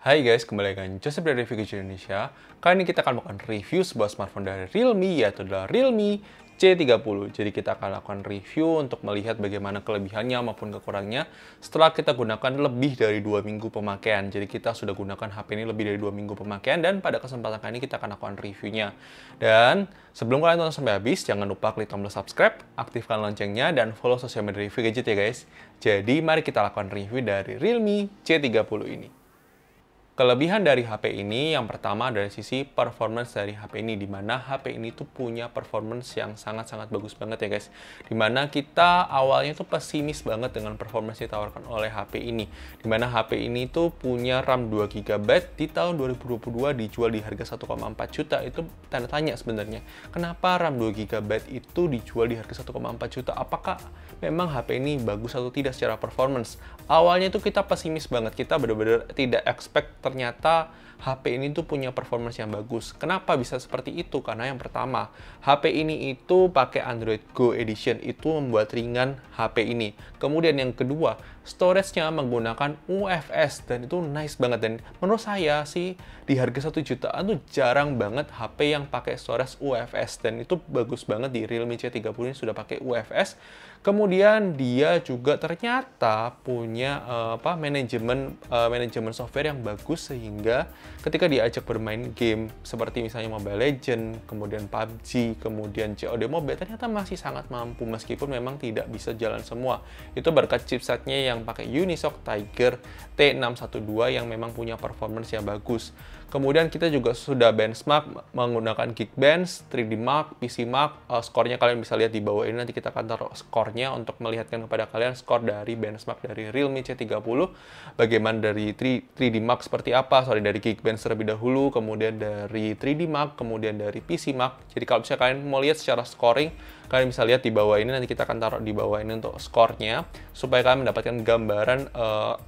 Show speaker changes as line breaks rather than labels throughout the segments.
Hai guys, kembali lagi dengan Joseph dari Review Gadget Indonesia. Kali ini kita akan melakukan review sebuah smartphone dari Realme, yaitu adalah Realme C30. Jadi kita akan lakukan review untuk melihat bagaimana kelebihannya maupun kekurangannya setelah kita gunakan lebih dari 2 minggu pemakaian. Jadi kita sudah gunakan HP ini lebih dari 2 minggu pemakaian, dan pada kesempatan kali ini kita akan lakukan reviewnya. Dan sebelum kalian tonton sampai habis, jangan lupa klik tombol subscribe, aktifkan loncengnya, dan follow sosial media Review Gadget ya guys. Jadi mari kita lakukan review dari Realme C30 ini. Kelebihan dari HP ini yang pertama dari sisi performance dari HP ini, di mana HP ini tuh punya performance yang sangat-sangat bagus banget ya guys. Dimana kita awalnya tuh pesimis banget dengan performance yang ditawarkan oleh HP ini. Dimana HP ini tuh punya RAM 2GB di tahun 2022 dijual di harga 1,4 juta. Itu tanda tanya sebenarnya. Kenapa RAM 2GB itu dijual di harga 1,4 juta? Apakah memang HP ini bagus atau tidak secara performance? Awalnya tuh kita pesimis banget, kita benar-benar tidak expect ternyata HP ini tuh punya performance yang bagus. Kenapa bisa seperti itu? Karena yang pertama, HP ini itu pakai Android Go Edition, itu membuat ringan HP ini. Kemudian yang kedua, storage-nya menggunakan UFS, dan itu nice banget. Dan menurut saya sih, di harga 1 jutaan tuh jarang banget HP yang pakai storage UFS, dan itu bagus banget di Realme C30 ini sudah pakai UFS. Kemudian dia juga ternyata punya manajemen software yang bagus, sehingga ketika diajak bermain game seperti misalnya Mobile Legends, kemudian PUBG, kemudian COD Mobile, ternyata masih sangat mampu meskipun memang tidak bisa jalan semua. Itu berkat chipsetnya yang pakai Unisoc Tiger T612 yang memang punya performance yang bagus. Kemudian kita juga sudah benchmark menggunakan Geekbench, 3D Mark, PC Mark. Skornya kalian bisa lihat di bawah ini, nanti kita akan taruh skornya untuk melihatkan kepada kalian skor dari benchmark dari Realme C30. Bagaimana dari 3D Mark seperti apa, dari Geekbench terlebih dahulu, kemudian dari 3D Mark, kemudian dari PC Mark. Jadi kalau misalnya kalian mau lihat secara scoring, kalian bisa lihat di bawah ini, nanti kita akan taruh di bawah ini untuk skornya, supaya kalian mendapatkan gambaran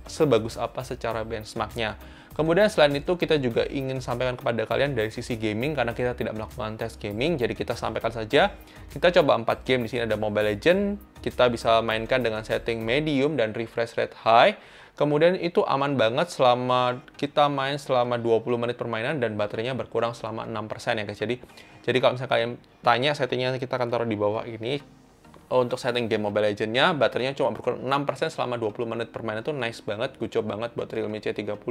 sebagus apa secara benchmarknya. Kemudian selain itu kita juga ingin sampaikan kepada kalian dari sisi gaming, karena kita tidak melakukan tes gaming, jadi kita sampaikan saja. Kita coba 4 game. Di sini ada Mobile Legends, kita bisa mainkan dengan setting medium dan refresh rate high. Kemudian itu aman banget selama kita main selama 20 menit permainan, dan baterainya berkurang selama 6% ya guys. Jadi kalau misalnya kalian tanya settingnya, kita akan taruh di bawah ini. Untuk setting game Mobile Legends-nya, baterainya cuma berkurang 6% selama 20 menit permainan. Itu nice banget, good job banget buat Realme C30.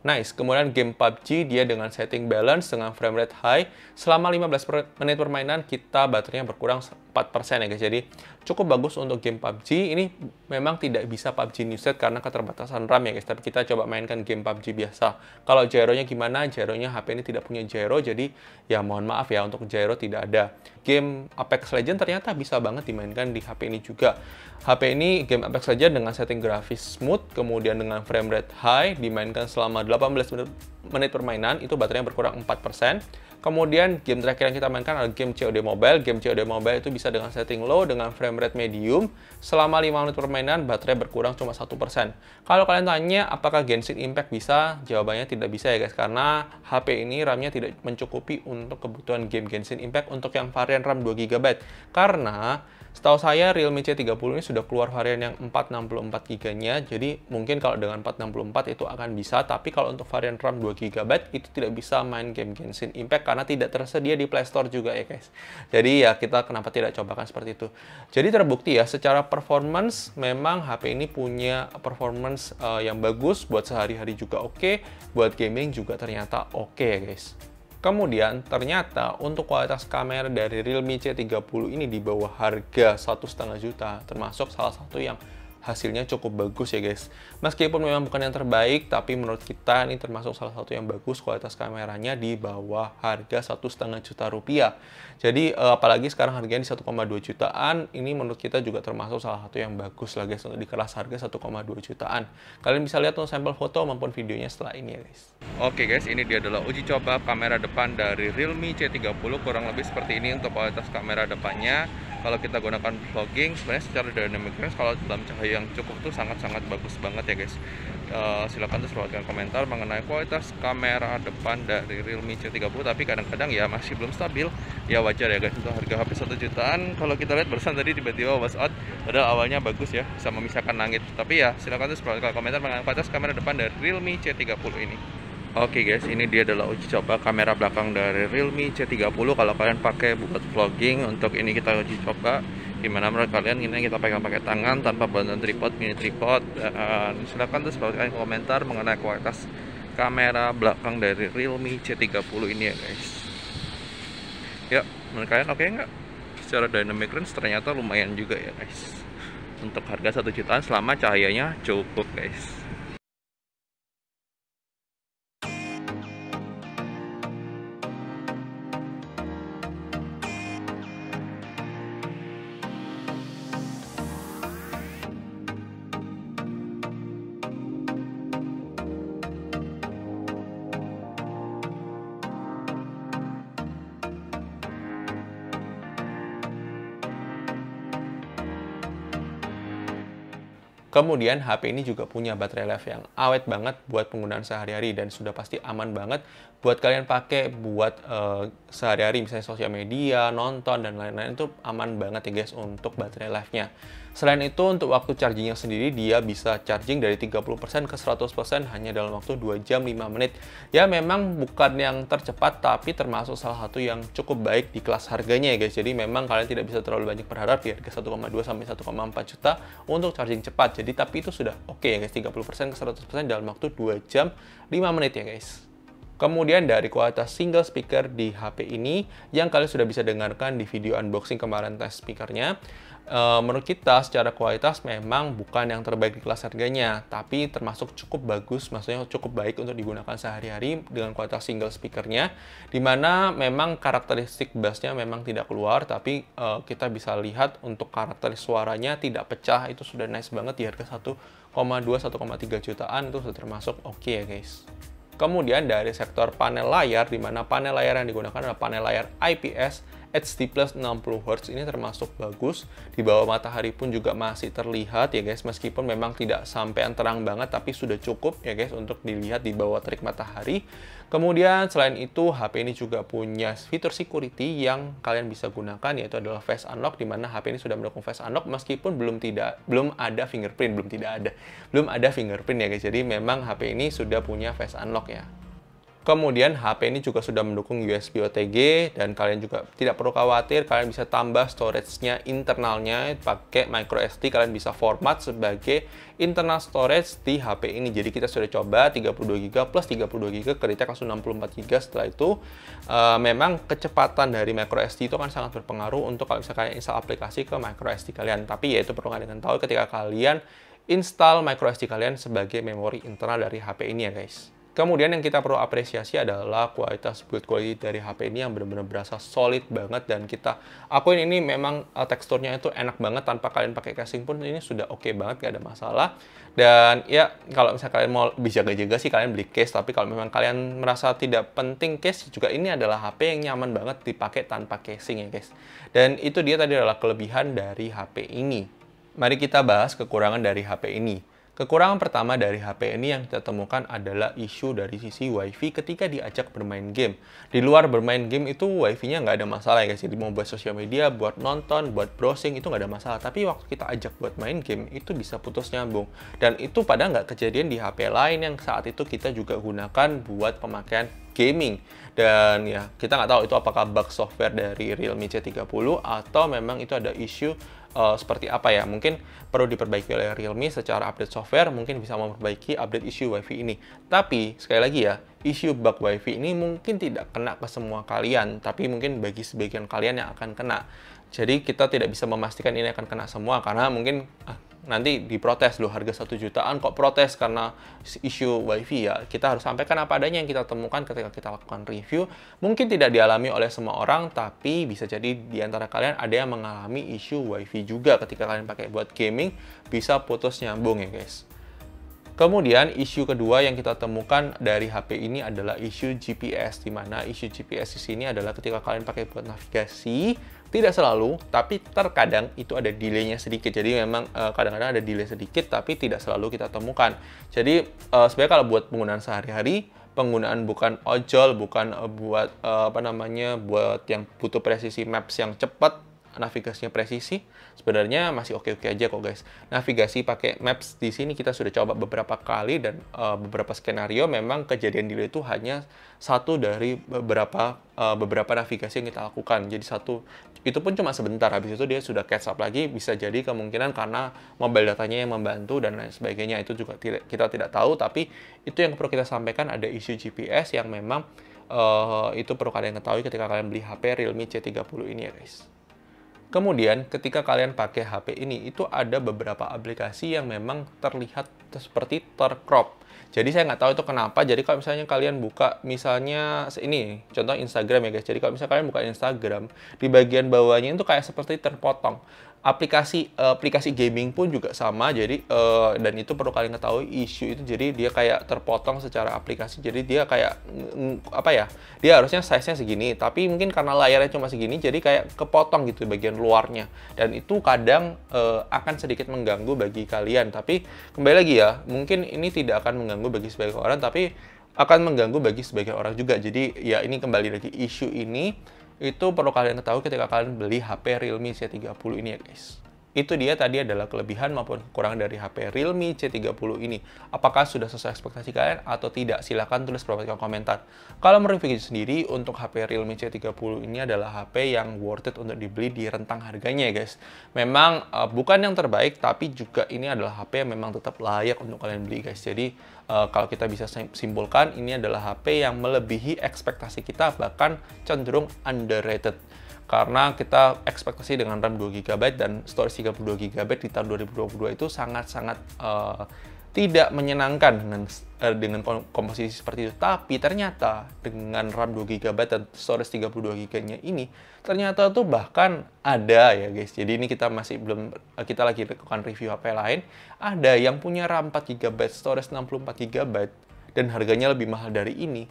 Nice. Kemudian game PUBG, dia dengan setting balance, dengan frame rate high. Selama 15 menit permainan, kita baterainya berkurang 4% ya guys. Jadi cukup bagus untuk game PUBG. Ini memang tidak bisa PUBG New Set karena keterbatasan RAM ya guys. Tapi kita coba mainkan game PUBG biasa. Kalau gyro-nya gimana? Gyro-nya HP ini tidak punya gyro, jadi ya mohon maaf ya, untuk gyro tidak ada. Game Apex Legends ternyata bisa banget dimainkan di HP ini juga. HP ini game Apex Legends dengan setting grafis smooth, kemudian dengan frame rate high, dimainkan selama 18 menit permainan, itu baterainya berkurang 4%. Kemudian game terakhir yang kita mainkan adalah game COD Mobile. Game COD Mobile itu bisa dengan setting low, dengan frame rate medium. Selama 5 menit permainan, baterai berkurang cuma 1%. Kalau kalian tanya apakah Genshin Impact bisa, jawabannya tidak bisa ya guys. Karena HP ini RAM-nya tidak mencukupi untuk kebutuhan game Genshin Impact untuk yang varian RAM 2GB. Karena setahu saya Realme C30 ini sudah keluar varian yang 464GB-nya, jadi mungkin kalau dengan 464 itu akan bisa, tapi kalau untuk varian RAM 2GB itu tidak bisa main game Genshin Impact karena tidak tersedia di Play Store juga ya guys. Jadi ya kita kenapa tidak cobakan seperti itu. Jadi terbukti ya, secara performance memang HP ini punya performance yang bagus, buat sehari-hari juga oke, buat gaming juga ternyata oke ya guys. Kemudian ternyata untuk kualitas kamera dari Realme C30 ini di bawah harga 1,5 juta, termasuk salah satu yang hasilnya cukup bagus ya guys. Meskipun memang bukan yang terbaik, tapi menurut kita ini termasuk salah satu yang bagus kualitas kameranya di bawah harga 1,5 juta rupiah. Jadi apalagi sekarang harganya di 1,2 jutaan, ini menurut kita juga termasuk salah satu yang bagus lah guys untuk di kelas harga 1,2 jutaan. Kalian bisa lihat untuk sampel foto maupun videonya setelah ini ya guys. Oke guys, ini dia adalah uji coba kamera depan dari Realme C30, kurang lebih seperti ini untuk kualitas kamera depannya. kalau kita gunakan vlogging, sebenarnya secara dynamic range kalau dalam cahaya yang cukup tuh sangat-sangat bagus banget ya guys. Silakan terus buatkan komentar mengenai kualitas kamera depan dari Realme C30, tapi kadang-kadang ya masih belum stabil. Ya wajar ya guys, untuk harga HP 1 jutaan kalau kita lihat barusan tadi tiba-tiba was out, padahal awalnya bagus ya, bisa memisahkan langit. Tapi ya silakan terus buatkan komentar mengenai kualitas kamera depan dari Realme C30 ini. Oke guys, ini dia adalah uji coba kamera belakang dari Realme C30. Kalau kalian pakai buat vlogging, untuk ini kita uji coba. Gimana menurut kalian? Ini kita pegang pakai tangan tanpa bantuan tripod, mini tripod. Dan silahkan terus berikan komentar mengenai kualitas kamera belakang dari Realme C30 ini ya guys. Ya, menurut kalian oke nggak? Secara dynamic range ternyata lumayan juga ya guys. Untuk harga 1 jutaan selama cahayanya cukup guys. Kemudian HP ini juga punya baterai life yang awet banget buat penggunaan sehari-hari dan sudah pasti aman banget buat kalian pakai buat sehari-hari, misalnya sosial media, nonton, dan lain-lain. Itu aman banget ya guys untuk baterai life-nya. Selain itu, untuk waktu chargingnya sendiri, dia bisa charging dari 30% ke 100% hanya dalam waktu 2 jam 5 menit. Ya memang bukan yang tercepat, tapi termasuk salah satu yang cukup baik di kelas harganya ya guys. Jadi memang kalian tidak bisa terlalu banyak berharap di harga 1,2 sampai 1,4 juta untuk charging cepat. Jadi tapi itu sudah oke ya guys, 30% ke 100% dalam waktu 2 jam 5 menit ya guys. Kemudian dari kualitas single speaker di HP ini, yang kalian sudah bisa dengarkan di video unboxing kemarin tes speakernya, menurut kita secara kualitas memang bukan yang terbaik di kelas harganya, tapi termasuk cukup bagus, maksudnya cukup baik untuk digunakan sehari-hari dengan kualitas single speakernya, dimana memang karakteristik bassnya memang tidak keluar, tapi kita bisa lihat untuk karakteristik suaranya tidak pecah, itu sudah nice banget di harga 1,2-1,3 jutaan, itu sudah termasuk oke ya guys. Kemudian dari sektor panel layar, di mana panel layar yang digunakan adalah panel layar IPS HD Plus 60Hz, ini termasuk bagus. Di bawah matahari pun juga masih terlihat ya guys, meskipun memang tidak sampai terang banget, tapi sudah cukup ya guys untuk dilihat di bawah terik matahari. Kemudian selain itu, HP ini juga punya fitur security yang kalian bisa gunakan, yaitu adalah Face Unlock, di mana HP ini sudah mendukung Face Unlock meskipun belum ada fingerprint ya guys. Jadi memang HP ini sudah punya Face Unlock ya. Kemudian HP ini juga sudah mendukung USB OTG, dan kalian juga tidak perlu khawatir, kalian bisa tambah storage-nya internalnya pakai microSD, kalian bisa format sebagai internal storage di HP ini. Jadi kita sudah coba 32GB plus 32GB ke retake langsung 64GB. Setelah itu memang kecepatan dari microSD itu kan sangat berpengaruh untuk kalau misalkan kalian install aplikasi ke microSD kalian. Tapi ya itu perlu kalian tahu ketika kalian install microSD kalian sebagai memori internal dari HP ini ya guys. Kemudian yang kita perlu apresiasi adalah kualitas build quality dari HP ini yang benar-benar berasa solid banget, dan kita akuin ini memang teksturnya itu enak banget, tanpa kalian pakai casing pun ini sudah oke banget, gak ada masalah. Dan ya kalau misalnya kalian mau dijaga-jaga sih kalian beli case, tapi kalau memang kalian merasa tidak penting case juga, ini adalah HP yang nyaman banget dipakai tanpa casing ya guys. Dan itu dia tadi adalah kelebihan dari HP ini. Mari kita bahas kekurangan dari HP ini. Kekurangan pertama dari HP ini yang kita temukan adalah isu dari sisi WiFi ketika diajak bermain game. Di luar bermain game itu WiFi-nya nggak ada masalah ya guys. Jadi mau buat sosial media, buat nonton, buat browsing itu nggak ada masalah. Tapi waktu kita ajak buat main game itu bisa putus nyambung. Dan itu padahal nggak kejadian di HP lain yang saat itu kita juga gunakan buat pemakaian gaming. Dan ya kita nggak tahu itu apakah bug software dari Realme C30 atau memang itu ada isu seperti apa ya, mungkin perlu diperbaiki oleh Realme secara update software, mungkin bisa memperbaiki update isu WiFi ini. Tapi sekali lagi ya, isu bug WiFi ini mungkin tidak kena ke semua kalian, tapi mungkin bagi sebagian kalian yang akan kena. Jadi kita tidak bisa memastikan ini akan kena semua, karena mungkin nanti diprotes, loh harga 1 jutaan kok protes karena isu WiFi ya. Kita harus sampaikan apa adanya yang kita temukan ketika kita lakukan review. Mungkin tidak dialami oleh semua orang, tapi bisa jadi di antara kalian ada yang mengalami isu WiFi juga ketika kalian pakai buat gaming, bisa putus nyambung ya guys. Kemudian isu kedua yang kita temukan dari HP ini adalah isu GPS, di mana isu GPS di sini adalah ketika kalian pakai buat navigasi, Tidak selalu, tapi terkadang itu ada delay-nya sedikit. Jadi memang kadang-kadang ada delay sedikit, tapi tidak selalu kita temukan. Jadi sebenarnya kalau buat penggunaan sehari-hari, penggunaan bukan ojol, bukan buat buat yang butuh presisi maps yang cepat, navigasinya presisi, sebenarnya masih oke-oke aja kok guys. Navigasi pakai maps di sini kita sudah coba beberapa kali dan beberapa skenario memang kejadian delay itu hanya satu dari beberapa navigasi yang kita lakukan. Jadi itu pun cuma sebentar, habis itu dia sudah catch up lagi, bisa jadi kemungkinan karena mobile datanya yang membantu dan lain sebagainya. Itu juga kita tidak tahu, tapi itu yang perlu kita sampaikan, ada isu GPS yang memang itu perlu kalian ketahui ketika kalian beli HP Realme C30 ini ya guys. Kemudian ketika kalian pakai HP ini, itu ada beberapa aplikasi yang memang terlihat seperti tercrop. Jadi saya nggak tahu itu kenapa. Jadi kalau misalnya kalian buka, misalnya ini, contoh Instagram ya guys. Jadi kalau misalnya kalian buka Instagram, di bagian bawahnya itu kayak seperti terpotong. Aplikasi gaming pun juga sama. Jadi dan itu perlu kalian ketahui isu itu. Jadi dia kayak terpotong secara aplikasi. Jadi dia kayak dia harusnya size-nya segini, tapi mungkin karena layarnya cuma segini, jadi kayak kepotong gitu bagian luarnya. Dan itu kadang akan sedikit mengganggu bagi kalian. Tapi kembali lagi ya, mungkin ini tidak akan mengganggu bagi sebagian orang, tapi akan mengganggu bagi sebagian orang juga. Jadi ya ini kembali lagi, isu ini itu perlu kalian ketahui ketika kalian beli HP Realme C30 ini ya guys. Itu dia tadi adalah kelebihan maupun kekurangan dari HP Realme C30 ini. Apakah sudah sesuai ekspektasi kalian atau tidak? Silahkan tulis di komentar. Kalau menurut Vicky sendiri, untuk HP Realme C30 ini adalah HP yang worth it untuk dibeli di rentang harganya ya guys. Memang bukan yang terbaik, tapi juga ini adalah HP yang memang tetap layak untuk kalian beli guys. Jadi kalau kita bisa simpulkan, ini adalah HP yang melebihi ekspektasi kita, bahkan cenderung underrated. Karena kita ekspektasi dengan RAM 2GB dan storage 32GB di tahun 2022 itu sangat-sangat tidak menyenangkan dengan komposisi seperti itu. Tapi ternyata dengan RAM 2GB dan storage 32GB-nya ini, ternyata tuh bahkan ada ya guys. Jadi ini kita lagi lakukan review HP lain, ada yang punya RAM 4GB, storage 64GB, dan harganya lebih mahal dari ini.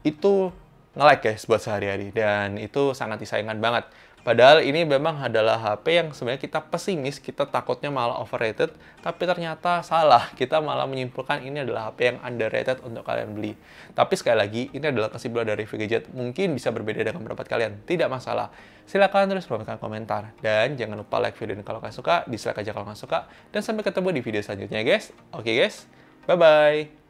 Itu nge-lag guys buat sehari-hari, dan itu sangat disayangkan banget. Padahal ini memang adalah HP yang sebenarnya kita pesimis, kita takutnya malah overrated, tapi ternyata salah. Kita malah menyimpulkan ini adalah HP yang underrated untuk kalian beli. Tapi sekali lagi, ini adalah kesimpulan dari review gadget. Mungkin bisa berbeda dengan pendapat kalian, tidak masalah. Silahkan tulis di komentar. Dan jangan lupa like video ini kalau kalian suka, dislike aja kalau nggak suka. Dan sampai ketemu di video selanjutnya guys. Oke guys, bye-bye.